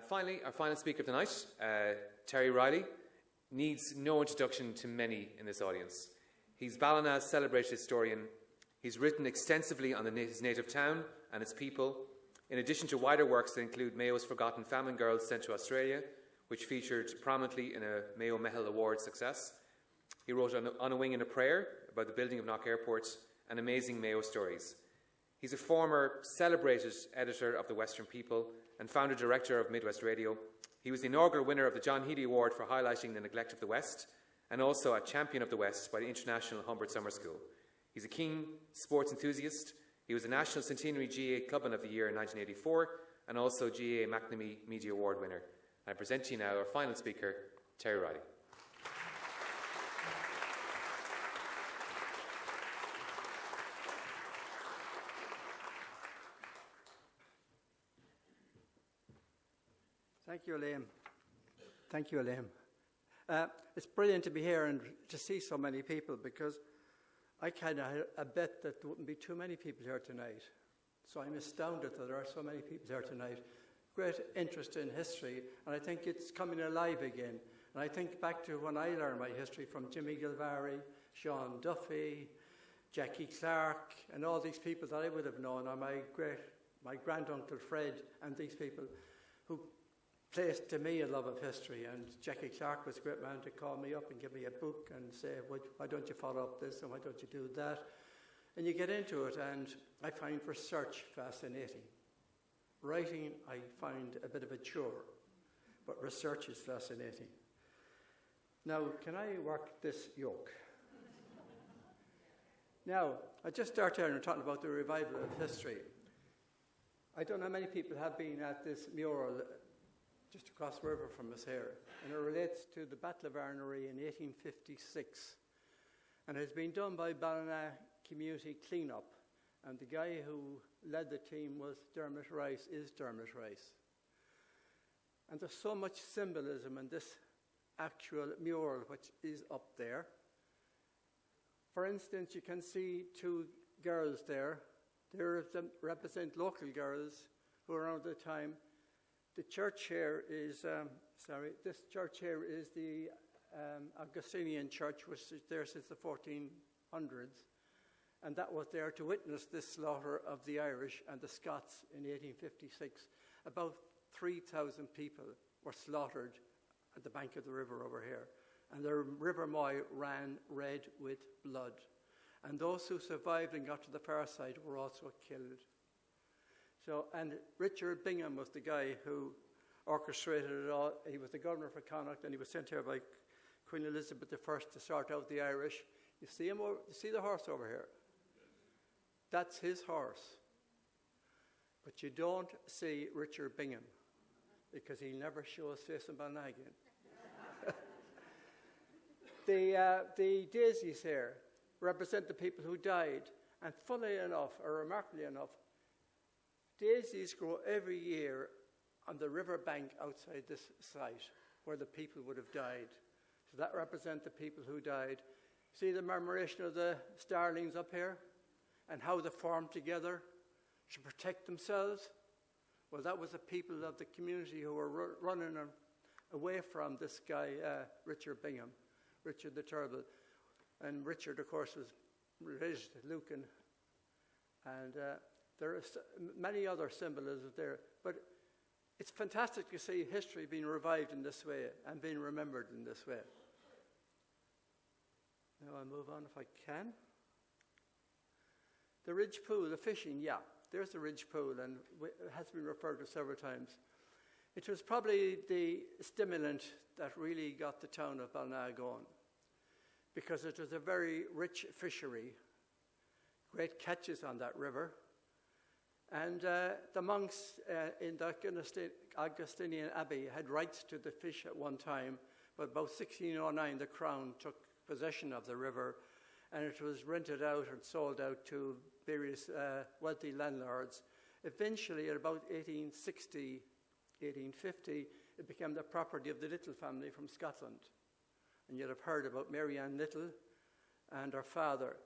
Finally, our final speaker of the night, Terry Reilly, needs no introduction to many in this audience. He's Ballina's celebrated historian. He's written extensively on his native town and its people, in addition to wider works that include Mayo's Forgotten Famine Girls sent to Australia, which featured prominently in a Mayo Meitheal Award success. He wrote On a Wing and a Prayer about the building of Knock Airport and Amazing Mayo Stories. He's a former celebrated editor of The Western People and founder-director of Midwest Radio. He was the inaugural winner of the John Healy Award for highlighting the neglect of the West, and also a champion of the West by the International Humbert Summer School. He's a keen sports enthusiast. He was a National Centenary GA Clubman of the Year in 1984, and also GA McNamee Media Award winner. I present to you now our final speaker, Terry Reilly. Thank you, Liam. Thank you, Liam. It's brilliant to be here and to see so many people, because I kind of had a bet that there wouldn't be too many people here tonight. So I'm astounded that there are so many people here tonight. Great interest in history, and I think it's coming alive again. And I think back to when I learned my history from Jimmy Gilvary, Sean Duffy, Jackie Clark, and all these people that I would have known, and my granduncle Fred, and these people who placed to me a love of history. And Jackie Clark was a great man to call me up and give me a book and say, why don't you follow up this and why don't you do that? And you get into it, and I find research fascinating. Writing, I find a bit of a chore, but research is fascinating. Now, can I work this yoke? Now, I just start here and talking about the revival of history. I don't know how many people have been at this mural just across the river from us here, and it relates to the Battle of Arnery in 1856, and has been done by Ballina Community Cleanup, and the guy who led the team was Dermot Rice. And there's so much symbolism in this actual mural which is up there. For instance, you can see two girls there. They represent local girls who were around the time. The church here is, this church here is the Augustinian church, which is there since the 1400s. And that was there to witness this slaughter of the Irish and the Scots in 1856. About 3,000 people were slaughtered at the bank of the river over here. And the River Moy ran red with blood. And those who survived and got to the far side were also killed. So, and Richard Bingham was the guy who orchestrated it all. He was the governor for Connacht, and he was sent here by Queen Elizabeth I to sort out the Irish. You see him over, you see the horse over here? That's his horse. But you don't see Richard Bingham, because he'll never show his face in Ballina again. The daisies here represent the people who died. And funnily enough, or remarkably enough, daisies grow every year on the river bank outside this site where the people would have died. So that represents the people who died. See the commemoration of the starlings up here and how they formed together to protect themselves? Well, that was the people of the community who were running away from this guy, Richard Bingham, Richard the Terrible. And Richard, of course, was related to Lucan. And there are many other symbolisms there, but it's fantastic to see history being revived in this way and being remembered in this way. Now I'll move on if I can. The ridge pool, the fishing, yeah, there's the ridge pool, and it has been referred to several times. It was probably the stimulant that really got the town of Ballina going, because it was a very rich fishery, great catches on that river. And the monks in the Augustinian Abbey had rights to the fish at one time, but about 1609 the crown took possession of the river, and it was rented out and sold out to various wealthy landlords. Eventually, at about 1860, 1850, it became the property of the Little family from Scotland. And you'd have heard about Mary Ann Little and her father.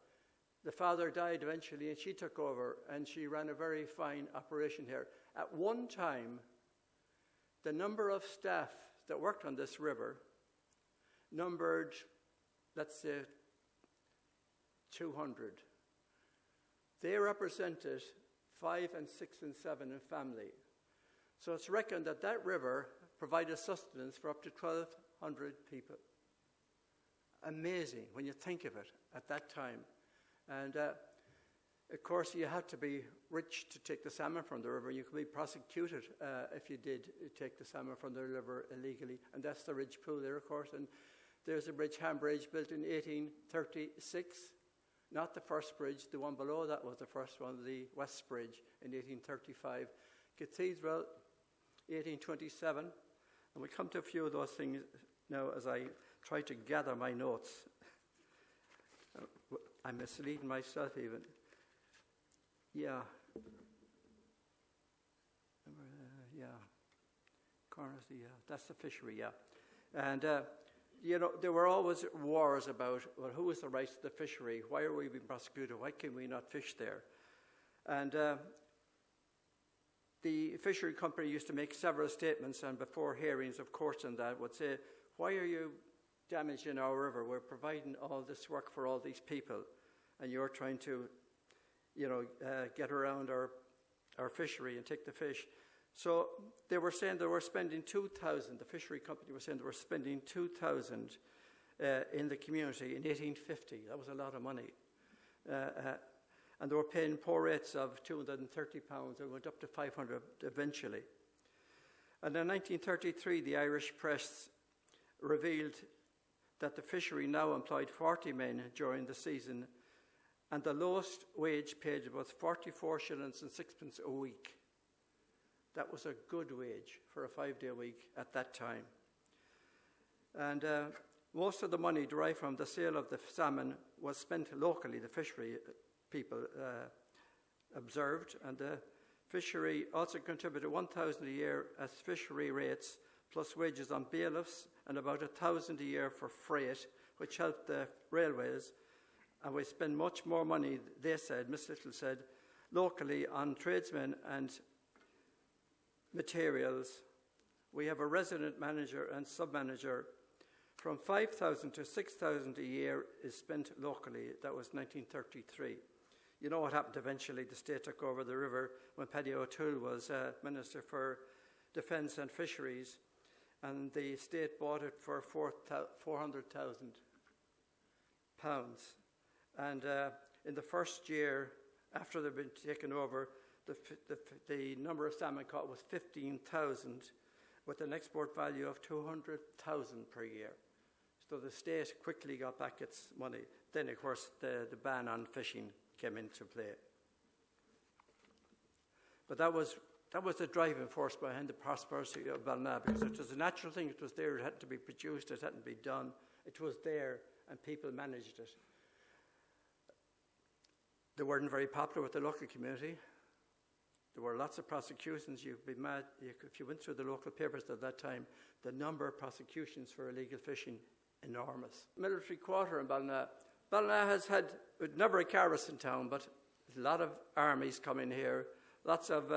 The father died eventually, and she took over, and she ran a very fine operation here. At one time, the number of staff that worked on this river numbered, let's say, 200. They represented 5 and 6 and 7 in family. So it's reckoned that that river provided sustenance for up to 1,200 people. Amazing when you think of it at that time. And of course, you had to be rich to take the salmon from the river. You could be prosecuted if you did take the salmon from the river illegally. And that's the Ridge Pool there, of course. And there's a bridge, Ham Bridge, built in 1836. Not the first bridge, the one below that was the first one, the West Bridge in 1835. Cathedral, 1827. And we come to a few of those things now as I try to gather my notes. I'm misleading myself even. Yeah. Corners, that's the fishery, yeah. And, there were always wars about, well, who has the rights to the fishery? Why are we being prosecuted? Why can we not fish there? And the fishery company used to make several statements, and before hearings of courts and that would say, why are you damaging our river? We're providing all this work for all these people, and you're trying to, get around our fishery and take the fish. So they were saying they were spending 2,000, the fishery company was saying they were spending 2,000 in the community in 1850. That was a lot of money. And they were paying poor rates of £230. It went up to 500 eventually. And in 1933, the Irish press revealed that the fishery now employed 40 men during the season, and the lowest wage paid was 44 shillings and sixpence a week. That was a good wage for a 5-day week at that time. And most of the money derived from the sale of the salmon was spent locally, the fishery people observed, and the fishery also contributed 1,000 a year as fishery rates, plus wages on bailiffs, and about 1,000 a year for freight, which helped the railways. And we spend much more money, they said, Miss Little said, locally on tradesmen and materials. We have a resident manager and sub-manager. From 5,000 to 6,000 a year is spent locally. That was 1933. You know what happened eventually? The state took over the river when Paddy O'Toole was Minister for Defence and Fisheries, and the state bought it for £400,000. And in the first year after they'd been taken over, the number of salmon caught was 15,000, with an export value of 200,000 per year. So the state quickly got back its money. Then, of course, the ban on fishing came into play. But that was the driving force behind the prosperity of Ballina, because it was a natural thing. It was there. It had to be produced. It hadn't been done. It was there, and people managed it. They weren't very popular with the local community. There were lots of prosecutions. You'd be mad if you went through the local papers at that time. The number of prosecutions for illegal fishing, enormous. Military quarter in Ballina. Ballina has had, never a garrison town, but a lot of armies coming here. Lots of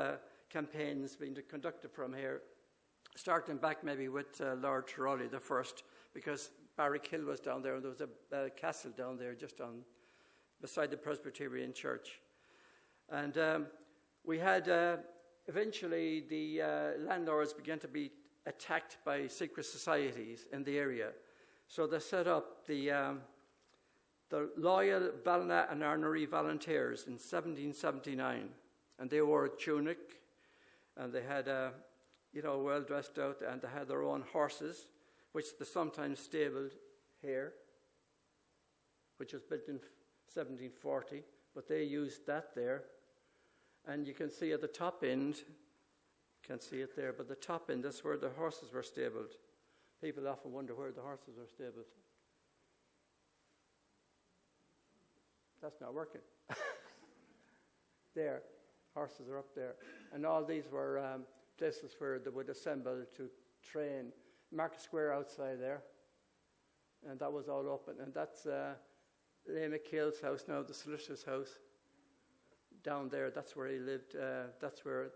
campaigns being conducted from here, starting back maybe with Lord Reilly the first, because Barrack-Hill was down there, and there was a castle down there just beside the Presbyterian Church. And we had, eventually, the landlords began to be attacked by secret societies in the area. So they set up the Loyal Ballina and Arnery Volunteers in 1779. And they wore a tunic, and they had, well dressed out, and they had their own horses, which they sometimes stabled here, which was built in 1740, but they used that there. And you can see at the top end, can't see it there, but the top end, that's where the horses were stabled. People often wonder where the horses are stabled. That's not working. There, horses are up there. And all these were places where they would assemble to train. Market Square outside there. And that was all open. And that's Mayo Meitheal's house now, the solicitor's house. Down there, that's where he lived. That's where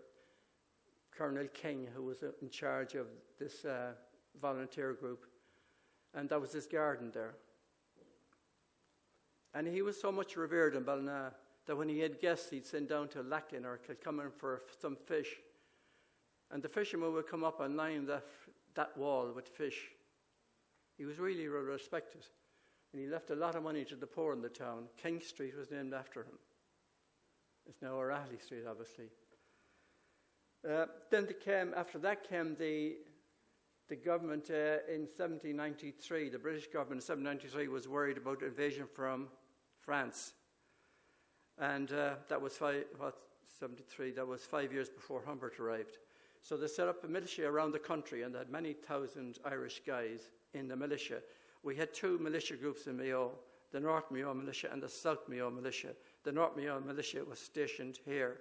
Colonel King, who was in charge of this volunteer group. And that was his garden there. And he was so much revered in Ballina that when he had guests, he'd send down to Lacken or Kilcummin for some fish. And the fishermen would come up and line that wall with fish. He was really well respected. And he left a lot of money to the poor in the town. King Street was named after him. It's now Reilly Street, obviously. After that came the government in 1793. The British government in 1793 was worried about invasion from France. And that was 73, that was 5 years before Humbert arrived. So they set up a militia around the country, and they had many thousand Irish guys in the militia. We had two militia groups in Mayo, the North Mayo Militia and the South Mayo Militia. The North Mayo Militia was stationed here.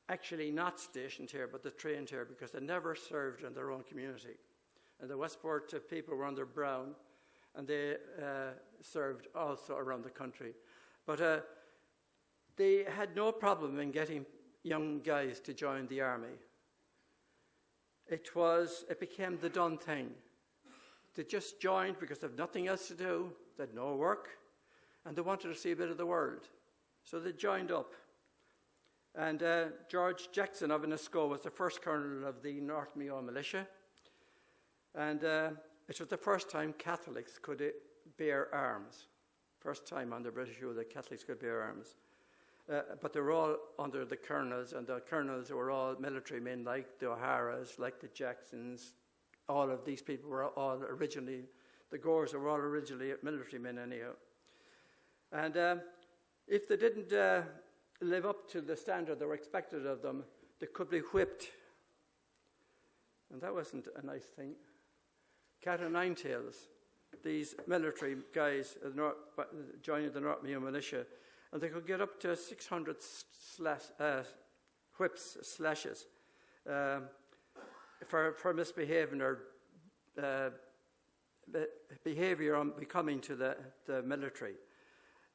Actually not stationed here, but they trained here because they never served in their own community. And the Westport people were under Brown, and they served also around the country. But they had no problem in getting young guys to join the army. It became the done thing. They just joined because they had nothing else to do, they had no work, and they wanted to see a bit of the world. So they joined up. And George Jackson of Inaugural was the first colonel of the North Mayo Militia. And it was the first time Catholics could bear arms. First time under British rule that Catholics could bear arms. But they were all under the colonels, and the colonels were all military men like the O'Haras, like the Jacksons. All of these people were all originally, the Gores were all originally military men anyhow. And if they didn't live up to the standard that were expected of them, they could be whipped. And that wasn't a nice thing. Cat o' nine tails, these military guys joining the North Mayo Militia, and they could get up to 600 slashes for misbehaving or behaviour unbecoming to the military.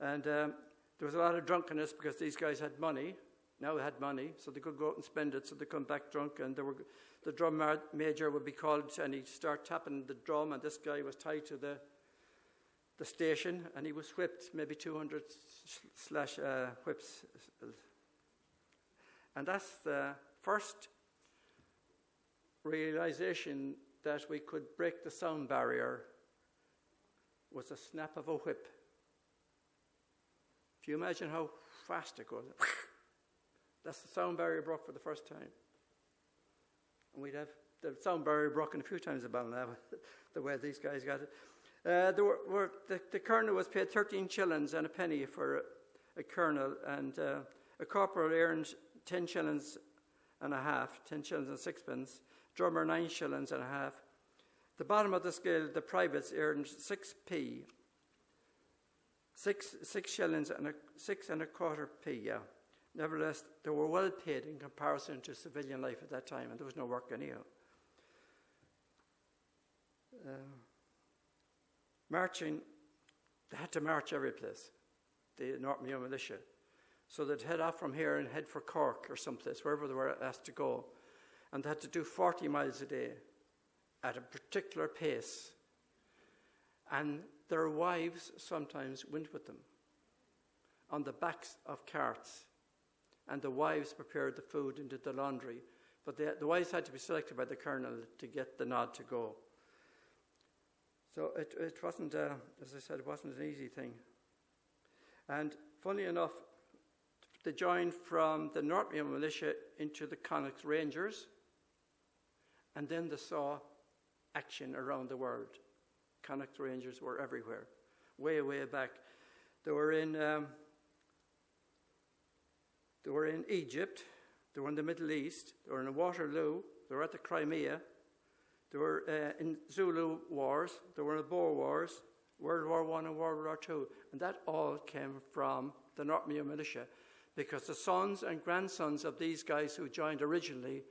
And there was a lot of drunkenness because these guys had money. Now they had money, so they could go out and spend it, so they come back drunk. And the drum major would be called, and he'd start tapping the drum, and this guy was tied to the station, and he was whipped, maybe 200 whips. And that's the first realization that we could break the sound barrier, was a snap of a whip. Can you imagine how fast it goes? That's the sound barrier broke for the first time. And we'd have the sound barrier broken a few times about now, the way these guys got it. The colonel was paid 13 shillings and a penny for a colonel, and a corporal earned 10 shillings and a half, 10 shillings and sixpence, drummer 9 shillings and a half. The bottom of the scale, the privates earned 6p, 6 shillings and 6 and a quarter p, yeah. Nevertheless, they were well paid in comparison to civilian life at that time, and there was no work anyhow. Marching, they had to march every place, the North Mayo Militia. So they'd head off from here and head for Cork or someplace, wherever they were asked to go. And they had to do 40 miles a day at a particular pace. And their wives sometimes went with them on the backs of carts. And the wives prepared the food and did the laundry. But the wives had to be selected by the colonel to get the nod to go. So it wasn't, as I said, it wasn't an easy thing. And funny enough, they joined from the North Mayo Militia into the Connacht Rangers, and then they saw action around the world. Connacht Rangers were everywhere, way, way back. They were in Egypt, they were in the Middle East, they were in Waterloo, they were at the Crimea, they were in Zulu wars, they were in the Boer Wars, World War I and World War II, and that all came from the North Mayo Militia, because the sons and grandsons of these guys who joined originally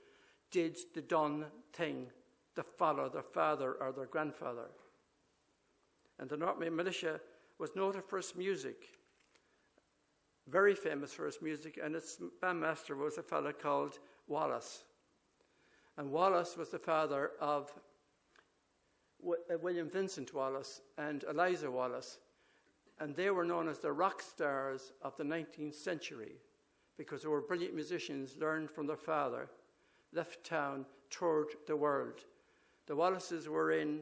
did the done thing to follow their father or their grandfather. And the North Mayo Militia was noted for its music, very famous for its music, and its bandmaster was a fellow called Wallace. And Wallace was the father of William Vincent Wallace and Eliza Wallace. And they were known as the rock stars of the 19th century because they were brilliant musicians, learned from their father, left town, toured the world. The Wallaces were in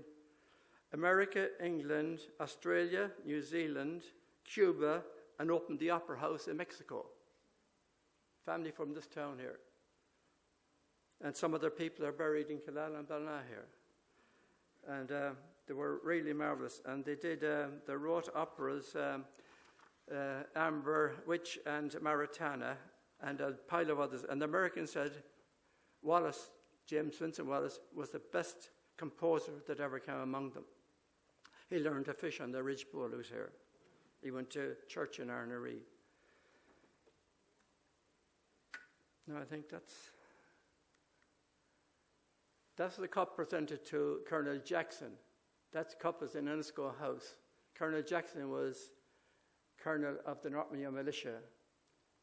America, England, Australia, New Zealand, Cuba, and opened the Opera House in Mexico. Family from this town here. And some of their people are buried in Killala and Ballina here. And they were really marvellous. And they wrote operas, Amber, Witch, and Maritana, and a pile of others. And the Americans said Wallace, James Vincent Wallace, was the best composer that ever came among them. He learned to fish on the ridge pool out here. He went to church in Arnery. No, I think that's the cup presented to Colonel Jackson. That cup is in Ennisco House. Colonel Jackson was colonel of the North Mayo Militia.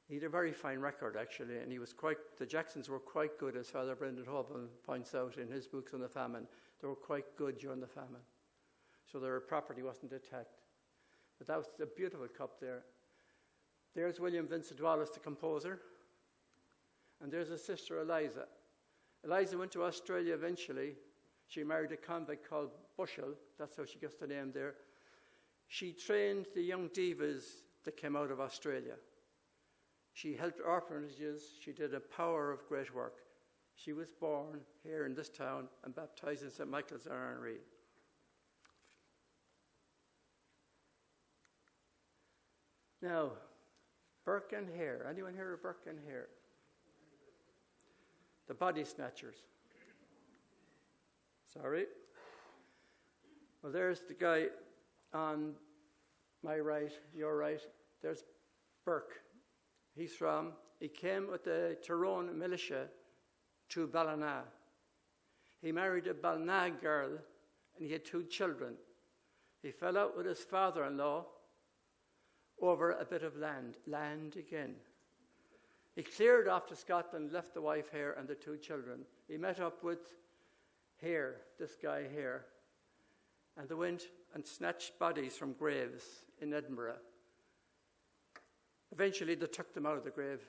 He had a very fine record, actually, and the Jacksons were quite good, as Father Brendan Hoban points out in his books on the famine. They were quite good during the famine. So their property wasn't attacked. But that was a beautiful cup there. There's William Vincent Wallace, the composer. And there's his sister, Eliza. Eliza went to Australia eventually. She married a convict called Bushelle. That's how she gets the name there. She trained the young divas that came out of Australia. She helped orphanages. She did a power of great work. She was born here in this town and baptized in St. Michael's Arnery. Now, Burke and Hare. Anyone hear of Burke and Hare? The body snatchers. Sorry. Well, there's the guy on my right, your right. There's Burke. He came with the Tyrone militia to Ballina. He married a Ballina girl and he had 2 children. He fell out with his father-in-law over a bit of land again. He cleared off to Scotland, left the wife here and the 2 children. He met up with Hare, this guy here, and they went and snatched bodies from graves in Edinburgh. Eventually, they took them out of the grave.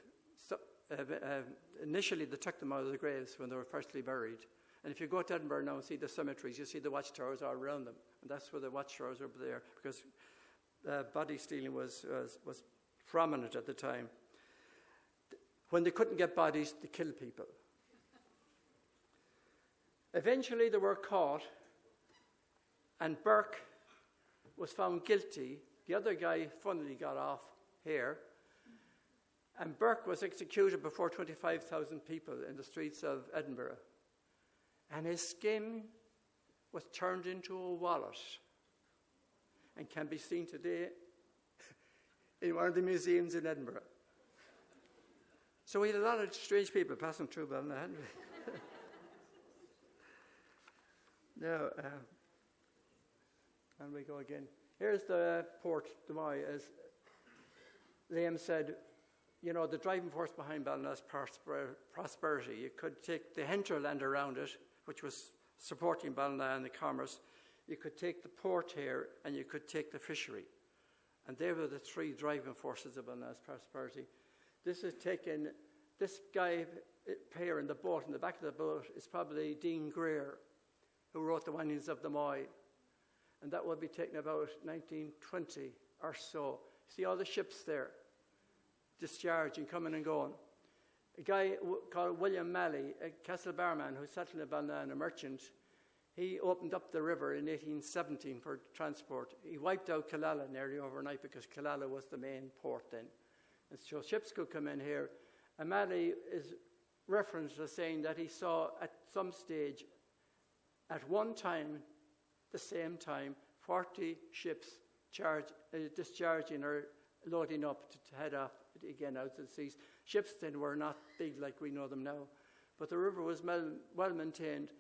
Initially, they took them out of the graves when they were firstly buried. And if you go to Edinburgh now and see the cemeteries, you see the watchtowers all around them. And that's where the watchtowers are there, because body stealing was prominent at the time. When they couldn't get bodies, they killed people. Eventually, they were caught, and Burke was found guilty. The other guy, funnily, got off here. And Burke was executed before 25,000 people in the streets of Edinburgh. And his skin was turned into a wallet and can be seen today in one of the museums in Edinburgh. So we had a lot of strange people passing through Ballina, hadn't we? Now, and we go again. Here's the port, the Moy, as Liam said. You know, the driving force behind Ballina's prosperity. You could take the hinterland around it, which was supporting Ballina and the commerce. You could take the port here, and you could take the fishery. And they were the 3 driving forces of Ballina's prosperity. This guy here in the boat, in the back of the boat, is probably Dean Greer, who wrote The Windings of the Moy. And that would be taken about 1920 or so. See all the ships there, discharging, coming and going. A guy called William Malley, a Castle barman who settled in Ballina and a merchant, he opened up the river in 1817 for transport. He wiped out Killala nearly overnight because Killala was the main port then. And so ships could come in here. And Malley is referenced as saying that he saw at some stage, at one time, the same time, 40 ships discharging or loading up to head off again out to the seas. Ships then were not big like we know them now, but the river was well maintained.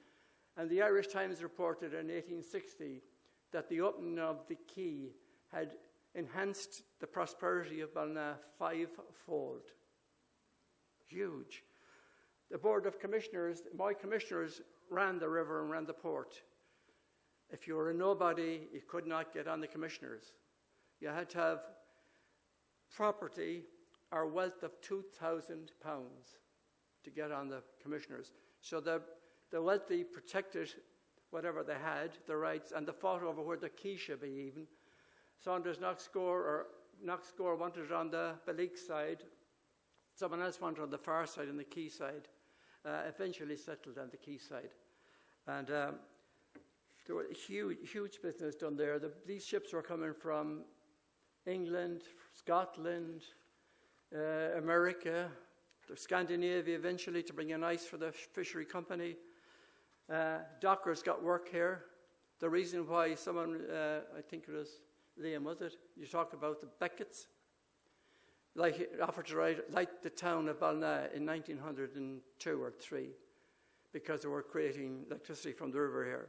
And the Irish Times reported in 1860 that the opening of the quay had enhanced the prosperity of Ballina 5-fold. Huge. The Board of Commissioners, my commissioners ran the river and ran the port. If you were a nobody, you could not get on the commissioners. You had to have property or wealth of £2,000 to get on the commissioners. So the wealthy protected whatever they had, the rights, and they fought over where the key should be even. Saunders Knoxscore wanted it on the Balik side. Someone else wanted it on the far side, on the quay side. Eventually settled on the quay side. And there was huge business done there. These ships were coming from England, Scotland, America, Scandinavia eventually to bring in ice for the fishery company. Dockers got work here. The reason why someone, I think it was Liam, was it? You talked about the Becketts. Offered to light the town of Ballina in 1902 or 3 because they were creating electricity from the river here.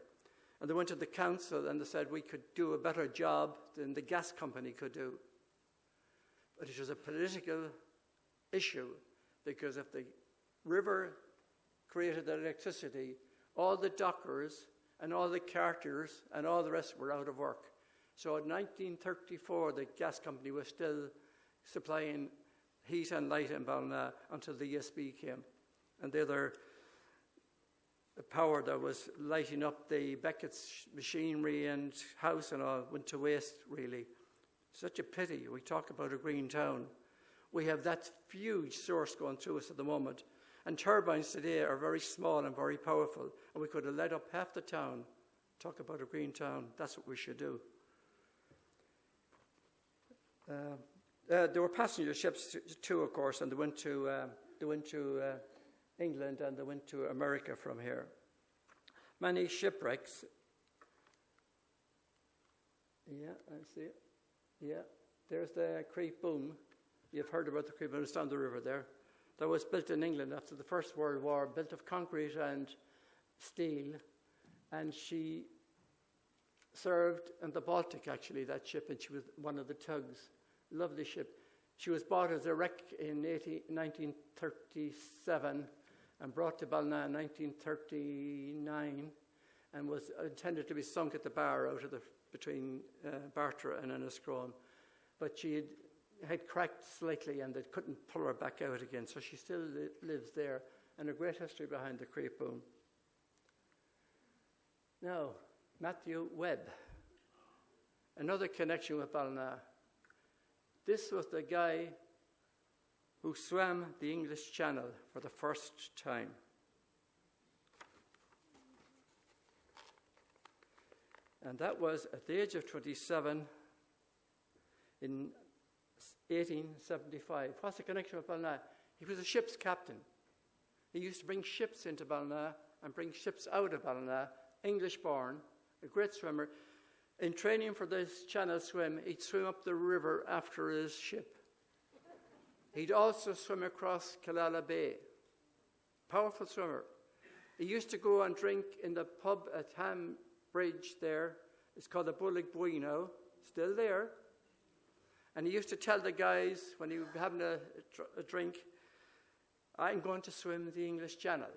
And they went to the council and they said we could do a better job than the gas company could do. But it was a political issue because if the river created the electricity, all the dockers and all the carters and all the rest were out of work. So in 1934, the gas company was still supplying heat and light in Ballina until the ESB came. And the other power that was lighting up the Beckett's machinery and house and all went to waste, really. Such a pity. We talk about a green town. We have that huge source going through us at the moment. And turbines today are very small and very powerful. And we could have lit up half the town. Talk about a green town. That's what we should do. There were passenger ships too, of course, and they went to England and they went to America from here. Many shipwrecks. Yeah, I see it. Yeah, there's the Creek Boom. You've heard about the Creek Boom. It's down the river there. That was built in England after the First World War, built of concrete and steel. And she served in the Baltic, actually, that ship, and she was one of the tugs. Lovely ship. She was bought as a wreck in 1937 and brought to Ballina in 1939 and was intended to be sunk at the bar out of between Bartra and Enniscrone. But she had cracked slightly and they couldn't pull her back out again, so she still lives there, and a great history behind the Creek Boom. Now, Matthew Webb, another connection with Ballina. This was the guy who swam the English Channel for the first time. And that was at the age of 27 in 1875. What's the connection with Ballina? He was a ship's captain. He used to bring ships into Ballina and bring ships out of Ballina, English-born, a great swimmer. In training for this channel swim, he'd swim up the river after his ship. He'd also swim across Killala Bay. Powerful swimmer. He used to go and drink in the pub at Ham Bridge there. It's called the Bullock Bui now, still there. And he used to tell the guys when he was having a drink, I'm going to swim the English Channel.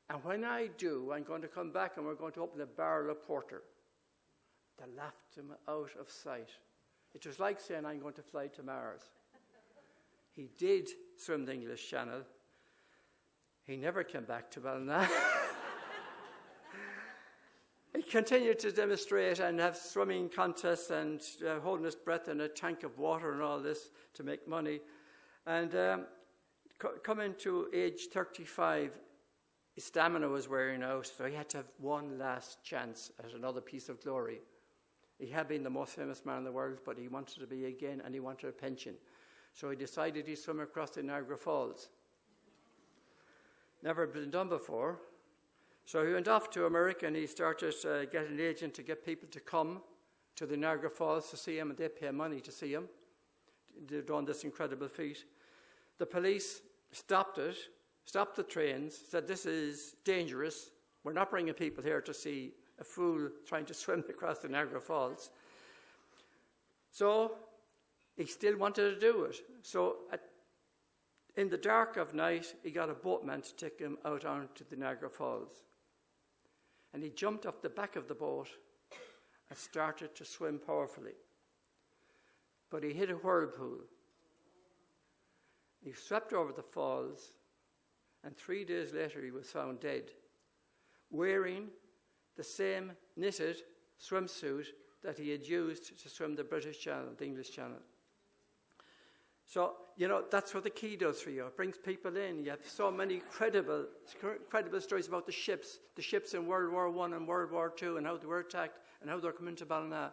And when I do, I'm going to come back and we're going to open a barrel of porter. They laughed him out of sight. It was like saying, I'm going to fly to Mars. He did swim the English Channel. He never came back to Ballina. He continued to demonstrate and have swimming contests and holding his breath in a tank of water and all this to make money. And coming to age 35, his stamina was wearing out, so he had to have one last chance at another piece of glory. He had been the most famous man in the world, but he wanted to be again, and he wanted a pension. So he decided he'd swim across the Niagara Falls. Never been done before. So he went off to America and he started getting an agent to get people to come to the Niagara Falls to see him, and they pay money to see him. They've done this incredible feat. The police stopped the trains, said this is dangerous. We're not bringing people here to see a fool trying to swim across the Niagara Falls. So he still wanted to do it. So In the dark of night, he got a boatman to take him out onto the Niagara Falls. And he jumped up the back of the boat and started to swim powerfully. But he hit a whirlpool. He swept over the falls, and 3 days later he was found dead, wearing the same knitted swimsuit that he had used to swim the British Channel, the English Channel. So, that's what the key does for you. It brings people in. You have so many incredible stories about the ships in World War I and World War II, and how they were attacked and how they were coming to Ballina,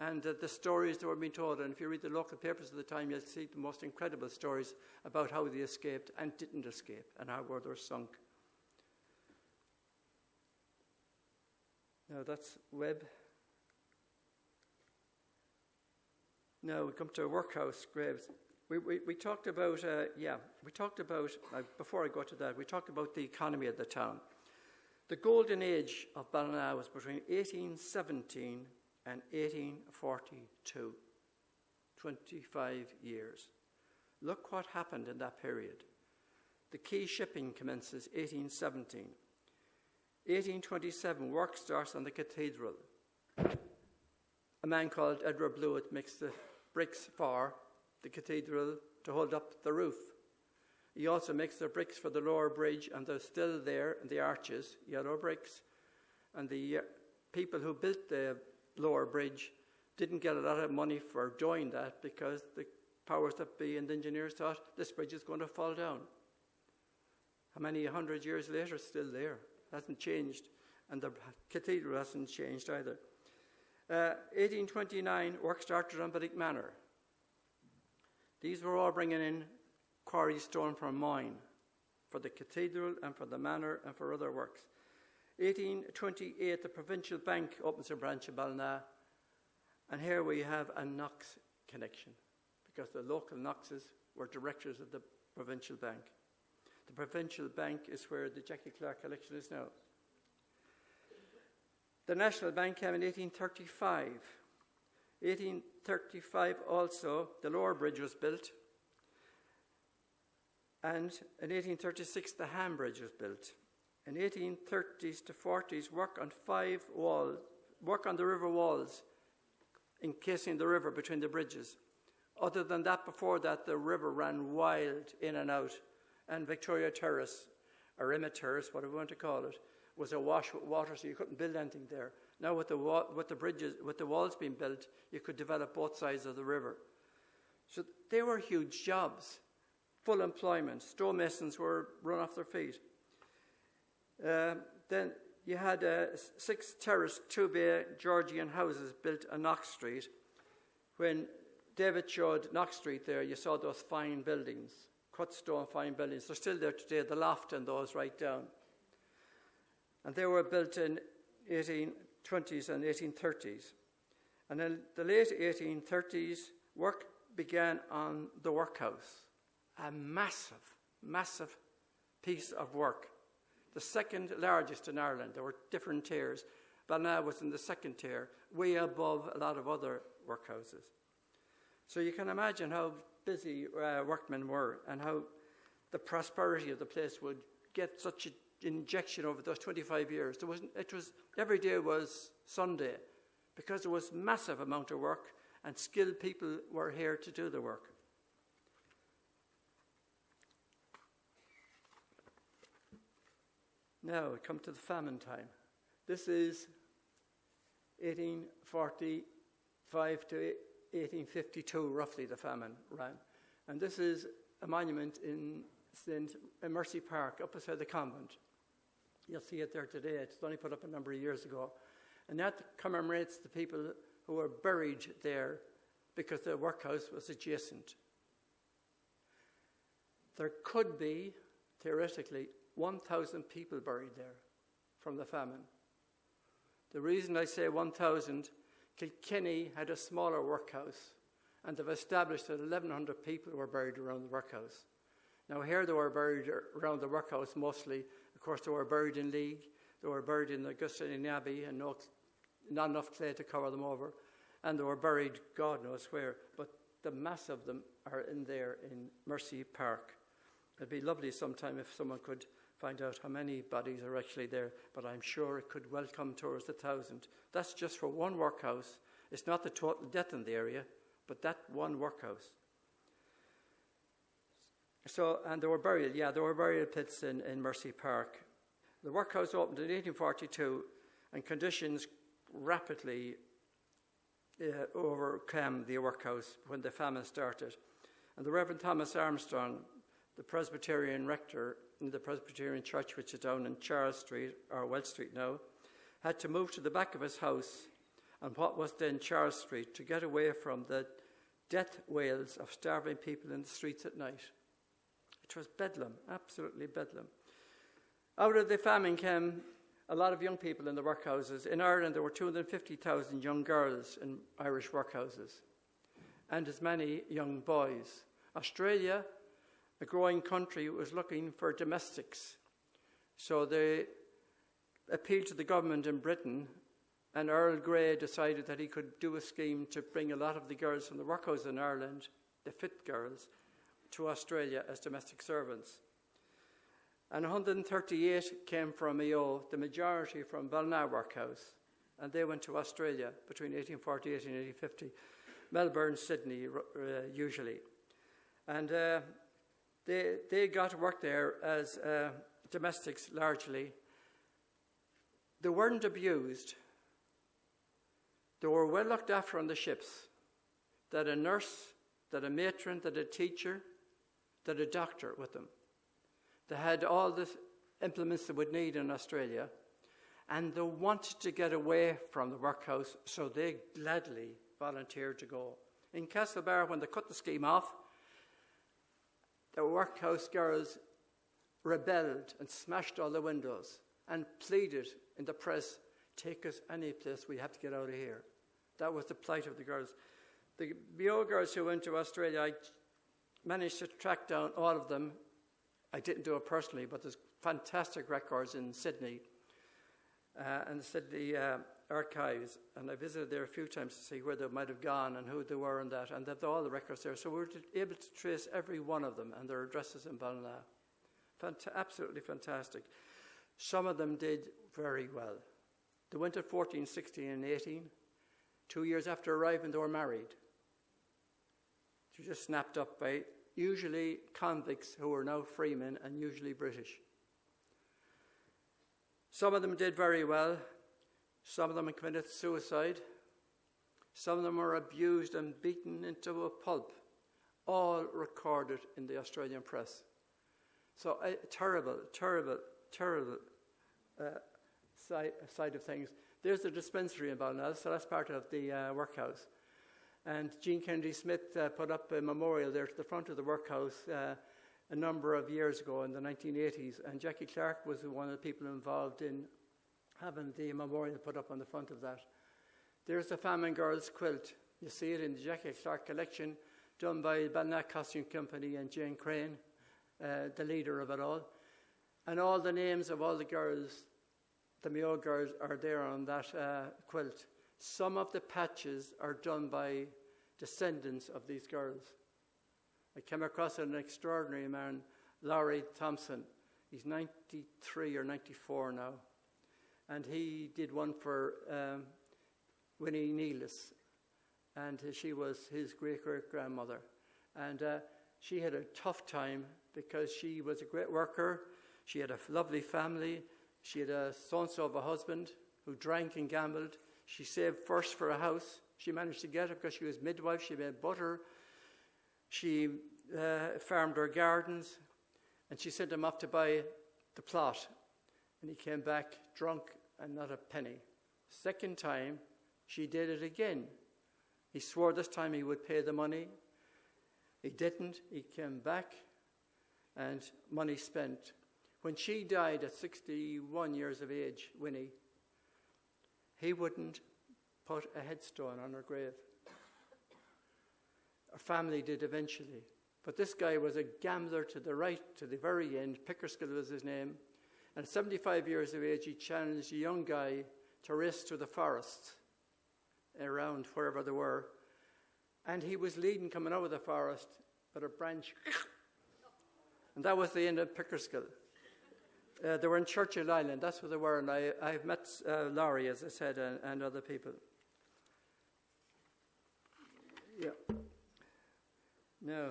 and the stories that were being told. And if you read the local papers at the time, you'll see the most incredible stories about how they escaped and didn't escape, and how they were sunk. Now that's Webb. Now we come to Workhouse graves. We talked about, before I go to that, we talked about the economy of the town. The golden age of Ballina was between 1817 and 1842, 25 years. Look what happened in that period. The quay shipping commences 1817. 1827, work starts on the cathedral. A man called Edward Blewett makes the bricks for the cathedral to hold up the roof. He also makes the bricks for the lower bridge, and they're still there in the arches, yellow bricks. And the people who built the lower bridge didn't get a lot of money for doing that, because the powers that be and the engineers thought this bridge is going to fall down. How many 100 years later, it's still there. It hasn't changed, and the cathedral hasn't changed either. 1829, work started on Ballick Manor. These were all bringing in quarry stone from mine for the cathedral and for the manor and for other works. 1828, the Provincial Bank opens a branch in Ballina, and here we have a Knox connection, because the local Knoxes were directors of the Provincial Bank. The Provincial Bank is where the Jackie Clark collection is now. The National Bank came in 1835. 1835 also, the lower bridge was built. And in 1836, the Ham Bridge was built. In 1830s to 40s, work on the river walls, encasing the river between the bridges. Other than that, before that, the river ran wild in and out. And Victoria Terrace, or Emma Terrace, whatever you want to call it, was awash with water, so you couldn't build anything there. Now with the walls being built, you could develop both sides of the river. So they were huge jobs, full employment. Stonemasons were run off their feet. Then you had 6 terraced, 2-bay Georgian houses built on Knox Street. When David showed Knox Street there, you saw those fine buildings, cut stone fine buildings. They're still there today, the loft and those right down. And they were built in 1820s and 1830s. And in the late 1830s, work began on the Workhouse, a massive, massive piece of work, the second largest in Ireland. There were different tiers. Ballina was in the second tier, way above a lot of other workhouses. So you can imagine how busy workmen were, and how the prosperity of the place would get such an injection over those 25 years. Every day was Sunday, because there was massive amount of work, and skilled people were here to do the work. Now we come to the famine time. This is 1845 to 1852, roughly, the famine ran. And this is a monument in Mercy Park, up beside the convent. You'll see it there today. It's only put up a number of years ago. And that commemorates the people who were buried there because the workhouse was adjacent. There could be, theoretically, 1,000 people buried there from the famine. The reason I say 1,000, Kilkenny had a smaller workhouse, and they've established that 1,100 people were buried around the workhouse. Now here they were buried around the workhouse mostly. Of course, they were buried in League, they were buried in Augustine Abbey, and not enough clay to cover them over, and they were buried God knows where, but the mass of them are in there in Mercy Park. It'd be lovely sometime if someone could find out how many bodies are actually there, but I'm sure it could well come towards 1,000. That's just for one workhouse. It's not the total death in the area, but that one workhouse. So, and there were burial pits in Mercy Park. The workhouse opened in 1842, and conditions rapidly overcame the workhouse when the famine started. And the Reverend Thomas Armstrong, the Presbyterian rector in the Presbyterian Church, which is down in Charles Street, or Welch Street now, had to move to the back of his house on what was then Charles Street to get away from the death wails of starving people in the streets at night. It was bedlam, absolutely bedlam. Out of the famine came a lot of young people in the workhouses. In Ireland, there were 250,000 young girls in Irish workhouses, and as many young boys. Australia, a growing country, was looking for domestics. So they appealed to the government in Britain, and Earl Grey decided that he could do a scheme to bring a lot of the girls from the workhouse in Ireland, the fit girls, to Australia as domestic servants. And 138 came from Mayo, the majority from Ballina Workhouse, and they went to Australia between 1848 and 1850. Melbourne, Sydney, usually. And they got to work there as domestics largely. They weren't abused. They were well looked after on the ships. They had a nurse, they had a matron, they had a teacher, they had a doctor with them. They had all the implements they would need in Australia, and they wanted to get away from the workhouse, so they gladly volunteered to go. In Castlebar, when they cut the scheme off, the workhouse girls rebelled and smashed all the windows and pleaded in the press, "Take us any place, we have to get out of here." That was the plight of the girls. The Mayo girls who went to Australia, I managed to track down all of them. I didn't do it personally, but there's fantastic records in Sydney and the Sydney archives, and I visited there a few times to see where they might have gone and who they were and that, and they've all the records there. So we were able to trace every one of them and their addresses in Ballina. Absolutely fantastic. Some of them did very well. They went at 14, 16 and 18. 2 years after arriving, they were married. They just snapped up by usually convicts who were now freemen and usually British. Some of them did very well. Some of them committed suicide. Some of them were abused and beaten into a pulp. All recorded in the Australian press. So a terrible side of things. There's the dispensary in Ballina, so that's part of the workhouse. And Jean Kennedy Smith put up a memorial there to the front of the workhouse a number of years ago in the 1980s. And Jackie Clark was one of the people involved in having the memorial put up on the front of that. There's the Famine Girls quilt. You see it in the Jackie Clark collection, done by Ballina Costume Company and Jane Crane, the leader of it all. And all the names of all the girls, the Mayo girls, are there on that quilt. Some of the patches are done by descendants of these girls. I came across an extraordinary man, Laurie Thompson. He's 93 or 94 now. And he did one for Winnie Nealis. And she was his great-great-grandmother. And she had a tough time because she was a great worker. She had a lovely family. She had a so-and-so of a husband who drank and gambled. She saved first for a house. She managed to get it because she was midwife. She made butter. She farmed her gardens. And she sent him off to buy the plot. And he came back drunk and not a penny. Second time, she did it again. He swore this time he would pay the money. He didn't. He came back and money spent. When she died at 61 years of age, Winnie, he wouldn't put a headstone on her grave. Her family did eventually. But this guy was a gambler to the very end. Pickersgill was his name. And at 75 years of age, he challenged a young guy to race through the forest around wherever they were. And he was leading, coming out of the forest, but a branch And that was the end of Pickersgill. They were in Churchill Island, that's where they were, and I've met Laurie, as I said, and other people. Yeah. No.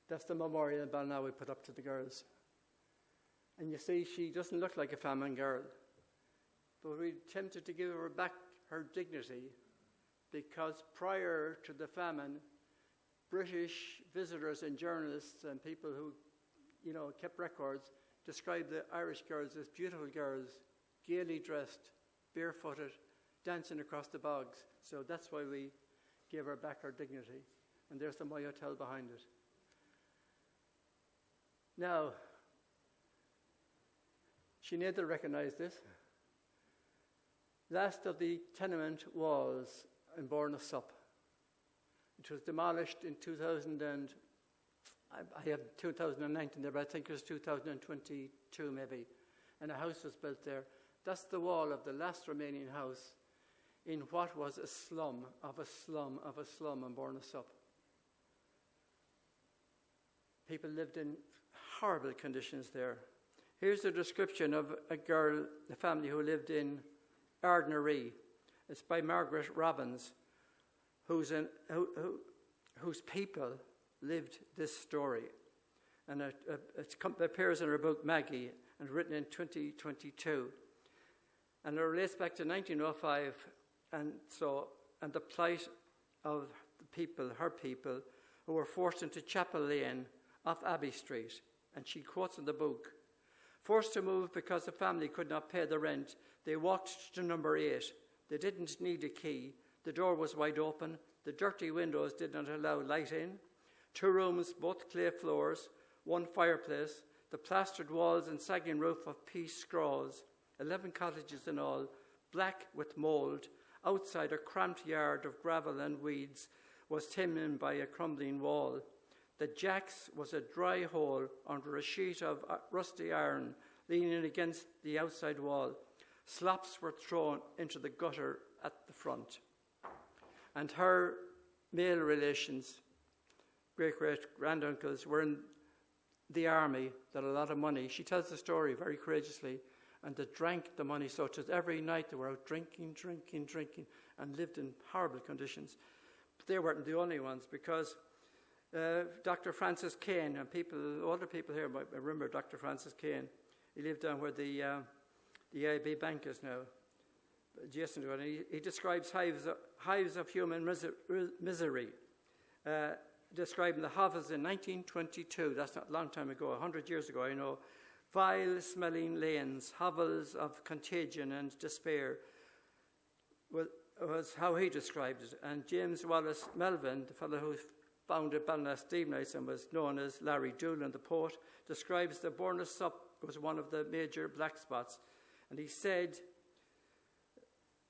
That's the memorial in Ballina we put up to the girls. And you see, she doesn't look like a famine girl, but we attempted to give her back her dignity, because prior to the famine, British visitors and journalists and people who, kept records described the Irish girls as beautiful girls, gaily dressed, barefooted, dancing across the bogs. So that's why we gave her back her dignity. And there's the Mayo Hotel behind it. Now, Sinead will recognise this. Last of the tenement walls in Ballina Sup. It was demolished in 2000 and I have 2019 there, but I think it was 2022 maybe. And a house was built there. That's the wall of the last remaining house in what was a slum of a slum of a slum in Ballina Sup. People lived in horrible conditions there. Here's a description of a family who lived in Ardnaree. It's by Margaret Robbins, whose people lived this story. And it appears in her book Maggie, and written in 2022. And it relates back to 1905, and the plight of the people, her people, who were forced into Chapel Lane off Abbey Street. And she quotes in the book, "Forced to move because the family could not pay the rent, they walked to number 8. They didn't need a key. The door was wide open. The dirty windows did not allow light in. 2 rooms, both clay floors, 1 fireplace, the plastered walls and sagging roof of peace scraws, 11 cottages in all, black with mould. Outside a cramped yard of gravel and weeds was hemmed in by a crumbling wall. The jacks was a dry hole under a sheet of rusty iron leaning against the outside wall. Slops were thrown into the gutter at the front." And her male relations, great-great-granduncles, were in the army, that a lot of money. She tells the story very courageously, and they drank the money, so it was every night they were out drinking, and lived in horrible conditions. But they weren't the only ones, because Dr. Francis Kane, and older people here might remember Dr. Francis Kane. He lived down where the AIB Bank is now, adjacent to it. He describes hives of human misery, describing the hovels in 1922. That's not a long time ago, 100 years ago, I know. Vile-smelling lanes, hovels of contagion and despair, was how he described it. And James Wallace Melvin, the fellow who founded Ballina Steam Nights and was known as Larry Doolin, the poet, describes the Ballina Sup was one of the major black spots. And he said,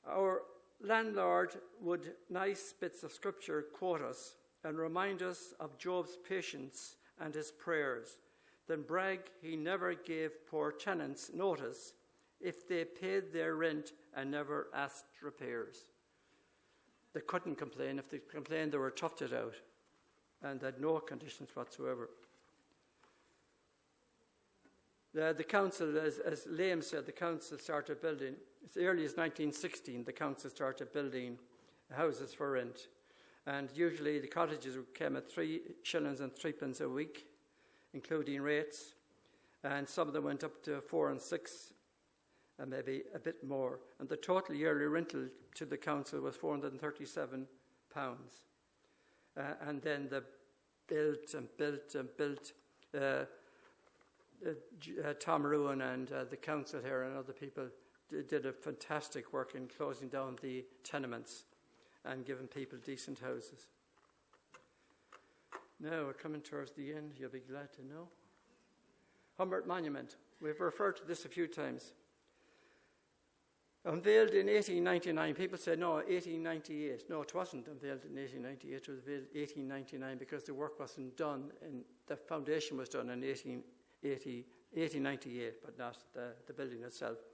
"Our landlord would nice bits of scripture quote us and remind us of Job's patience and his prayers, then brag he never gave poor tenants notice if they paid their rent and never asked repairs." They couldn't complain. If they complained, they were tufted out and had no conditions whatsoever. The council, as Liam said, the council started building, as early as 1916, the council started building houses for rent. And usually the cottages came at 3 shillings and 3 pence a week, including rates. And some of them went up to 4 and 6, and maybe a bit more. And the total yearly rental to the council was £437. And then they built and built and built. Tom Ruin and the council here and other people did a fantastic work in closing down the tenements and giving people decent houses. Now we're coming towards the end, you'll be glad to know. Humbert Monument. We've referred to this a few times. Unveiled in 1899. People say, no, 1898. No, it wasn't unveiled in 1898. It was unveiled in 1899 because the work wasn't done, and the foundation was done in 1898, but not the building itself.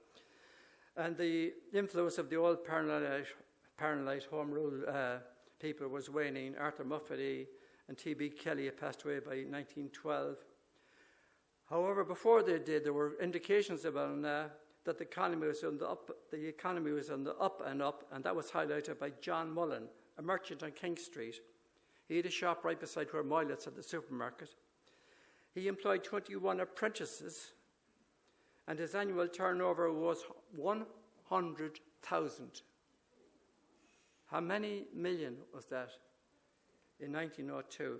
And the influence of the old Parnellite Home Rule people was waning. Arthur Muffetty and T.B. Kelly had passed away by 1912. However, before they did, there were indications about that the economy was on the up. The economy was on the up, and that was highlighted by John Mullen, a merchant on King Street. He had a shop right beside where Milet's at the supermarket. He employed 21 apprentices, and his annual turnover was 100,000. How many million was that in 1902?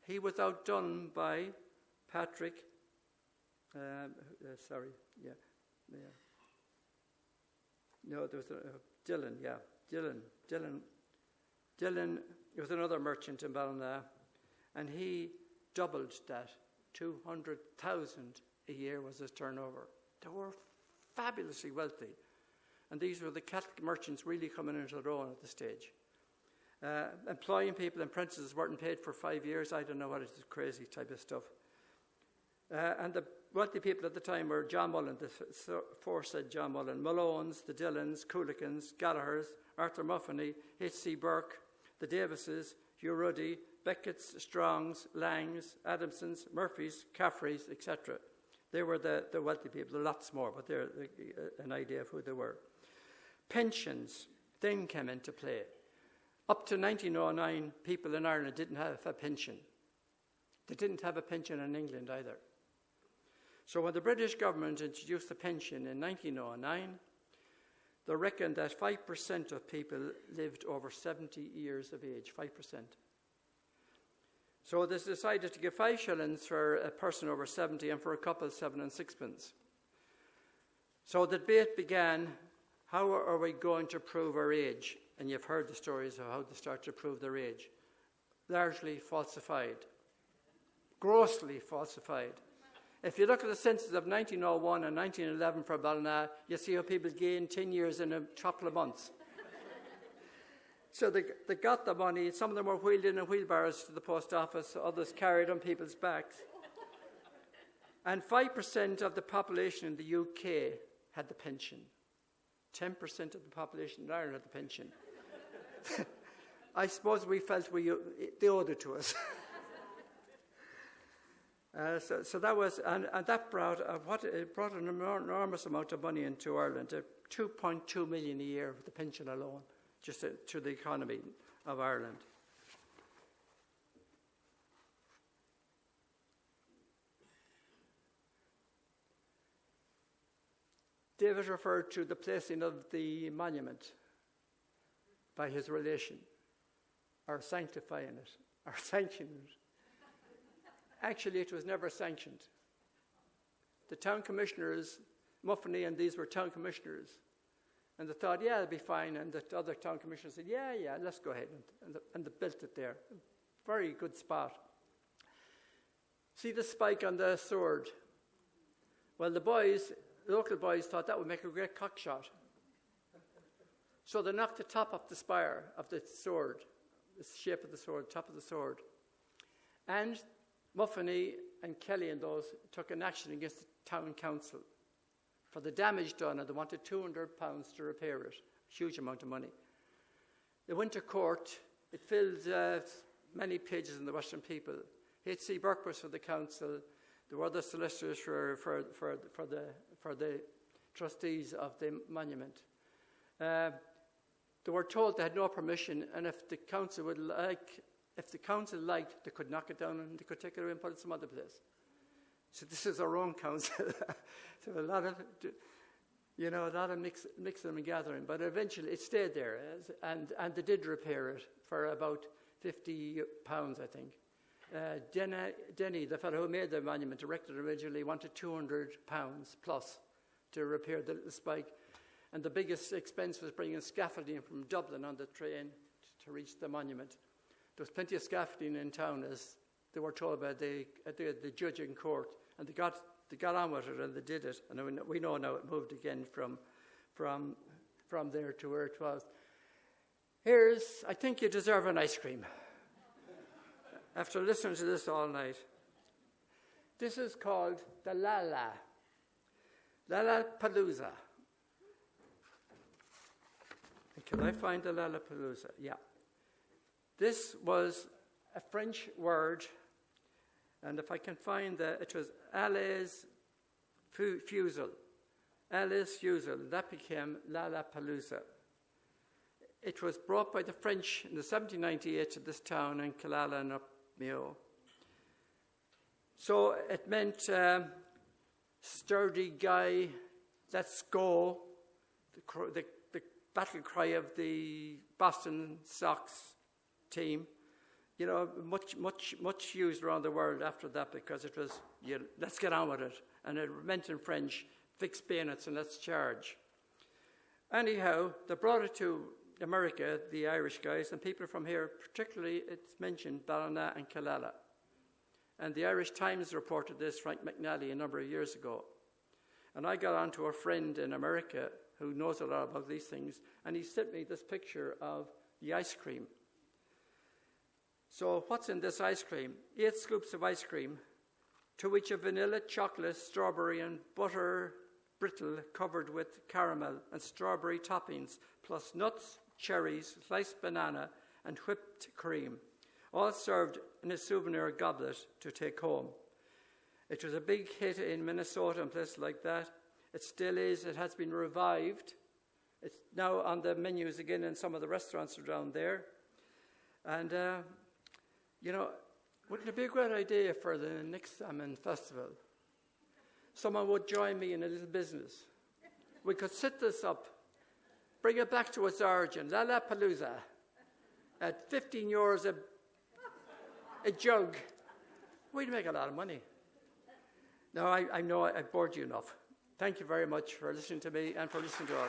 He was outdone by Patrick. No, there was Dylan. Yeah, Dylan was another merchant in Ballina, and he doubled that. 200,000 a year was his turnover. They were fabulously wealthy, and these were the Catholic merchants really coming into their own at the stage. Employing people, apprentices weren't paid for 5 years. I don't know what it is, crazy type of stuff. And the wealthy people at the time were John Mullen, the aforesaid John Mullen, Malones, the Dillons, Cooligans, Gallaghers, Arthur Muffany, H.C. Burke, the Davises, Hugh Ruddy, Beckett's, Strongs, Langs, Adamsons, Murphys, Caffreys, etc. They were the wealthy people. There are lots more, but they're an idea of who they were. Pensions then came into play. Up to 1909, people in Ireland didn't have a pension. They didn't have a pension in England either. So when the British government introduced the pension in 1909, they reckoned that 5% of people lived over 70 years of age, 5%. So they decided to give 5 shillings for a person over 70 and for a couple 7 and 6pence. So the debate began, how are we going to prove our age? And you've heard the stories of how they start to prove their age. Largely falsified. Grossly falsified. If you look at the census of 1901 and 1911 for Ballina, you see how people gained 10 years in a couple of months. So they got the money. Some of them were wheeled in wheelbarrows to the post office. Others carried on people's backs. And 5% of the population in the UK had the pension. 10% of the population in Ireland had the pension. I suppose we felt they owed it to us. So that was, and that brought an enormous amount of money into Ireland, 2.2 million a year with the pension alone, just to the economy of Ireland. David referred to the placing of the monument by his relation, or sanctifying it, or sanctioning it. Actually, it was never sanctioned. The town commissioners, Muffany and these were town commissioners, and they thought, yeah, it'll be fine, and the other town commissioners said, yeah, let's go ahead, and they built it there. Very good spot. See the spike on the sword? Well, the local boys thought that would make a great cock shot. So they knocked the top off the spire of the sword, the shape of the sword, top of the sword. And Muffany and Kelly and those took an action against the town council for the damage done, and they wanted £200 to repair it, a huge amount of money. They went to court. It filled many pages in the Western People. H.C. Burke was for the council. There were other solicitors for the trustees of the monument. They were told they had no permission, and if the council liked, they could knock it down and they could take it away and put it some other place. So this is our own council. So a lot of mixing and gathering, but eventually it stayed there, and they did repair it for about £50, I think. Denny, the fellow who made the monument, erected originally, wanted £200 plus to repair the spike, and the biggest expense was bringing scaffolding from Dublin on the train to reach the monument. There was plenty of scaffolding in town, as they were told by the judge in court, and they got on with it and they did it. And we know now it moved again from there to where it was. I think you deserve an ice cream. After listening to this all night. This is called the Lollapalooza. Can I find the Lollapalooza? Yeah. This was a French word, and if I can find it was Allaise Fusel. Allaise Fusel. That became Lollapalooza. It was brought by the French in the 1798 to this town in Killala and up Mayo. So it meant sturdy guy, let's go, the battle cry of the Boston Sox team. You know, much used around the world after that because it was, let's get on with it. And it meant in French, fix bayonets and let's charge. Anyhow, they brought it to America, the Irish guys, and people from here, particularly it's mentioned Ballina and Killala. And the Irish Times reported this, Frank McNally, a number of years ago. And I got on to a friend in America who knows a lot about these things, and he sent me this picture of the ice cream. So what's in this ice cream? 8 scoops of ice cream, to which of vanilla, chocolate, strawberry, and butter brittle covered with caramel and strawberry toppings, plus nuts, cherries, sliced banana, and whipped cream, all served in a souvenir goblet to take home. It was a big hit in Minnesota and places like that. It still is. It has been revived. It's now on the menus again in some of the restaurants around there. And, wouldn't it be a great idea for the next Salmon Festival? Someone would join me in a little business. We could set this up, bring it back to its origin, Lollapalooza, at €15 a jug. We'd make a lot of money. Now, I know I've bored you enough. Thank you very much for listening to me and for listening to all.